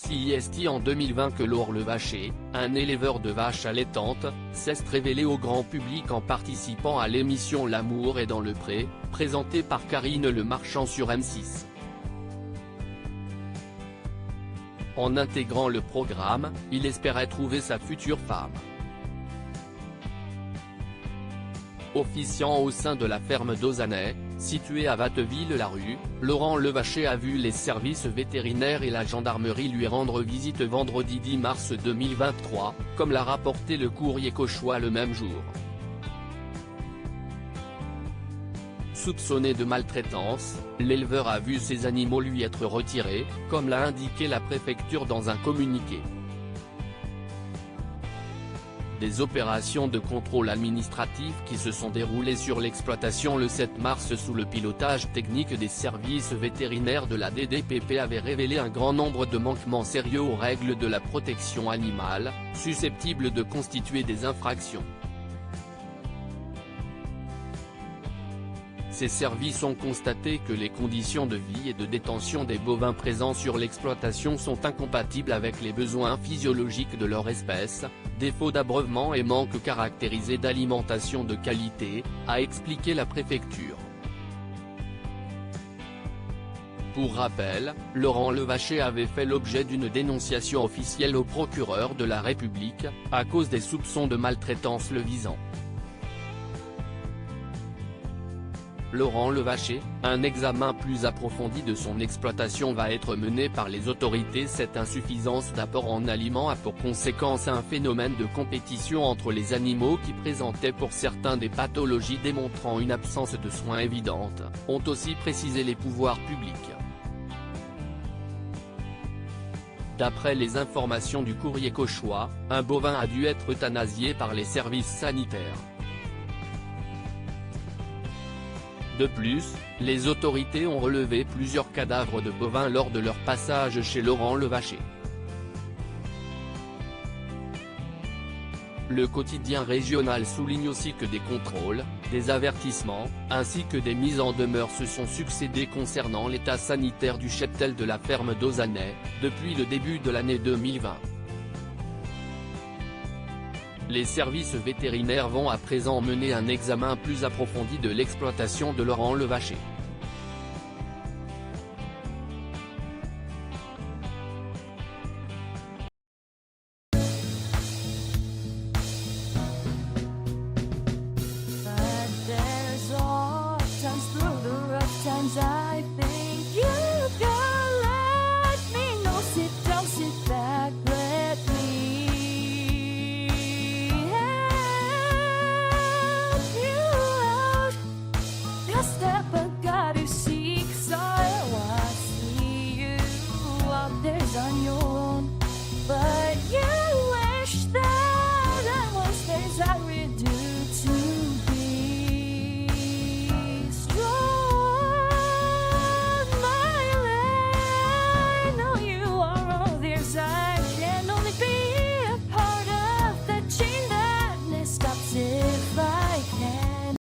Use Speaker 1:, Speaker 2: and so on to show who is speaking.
Speaker 1: CIST en 2020 que Laure Levaché, un éleveur de vaches allaitantes, s'est révélé au grand public en participant à l'émission L'amour est dans le pré, présentée par Karine Le Marchand sur M6. En intégrant le programme, il espérait trouver sa future femme. Officiant au sein de la ferme d'Ozanay, située à Watteville-la-Rue, Laurent Levaché a vu les services vétérinaires et la gendarmerie lui rendre visite vendredi 10 mars 2023, comme l'a rapporté le Courrier Cauchois le même jour. Soupçonné de maltraitance, l'éleveur a vu ses animaux lui être retirés, comme l'a indiqué la préfecture dans un communiqué. Des opérations de contrôle administratif qui se sont déroulées sur l'exploitation le 7 mars sous le pilotage technique des services vétérinaires de la DDPP avaient révélé un grand nombre de manquements sérieux aux règles de la protection animale, susceptibles de constituer des infractions. Ces services ont constaté que les conditions de vie et de détention des bovins présents sur l'exploitation sont incompatibles avec les besoins physiologiques de leur espèce, défaut d'abreuvement et manque caractérisé d'alimentation de qualité, a expliqué la préfecture. Pour rappel, Laurent Levaché avait fait l'objet d'une dénonciation officielle au procureur de la République, à cause des soupçons de maltraitance le visant. Laurent Levaché, un examen plus approfondi de son exploitation va être mené par les autorités. Cette insuffisance d'apport en aliments a pour conséquence un phénomène de compétition entre les animaux qui présentaient pour certains des pathologies démontrant une absence de soins évidente, ont aussi précisé les pouvoirs publics. D'après les informations du Courrier Cauchois, un bovin a dû être euthanasié par les services sanitaires. De plus, les autorités ont relevé plusieurs cadavres de bovins lors de leur passage chez Laurent Levaché. Le quotidien régional souligne aussi que des contrôles, des avertissements, ainsi que des mises en demeure se sont succédé concernant l'état sanitaire du cheptel de la ferme d'Ozanay, depuis le début de l'année 2020. Les services vétérinaires vont à présent mener un examen plus approfondi de l'exploitation de Laurent Levaché.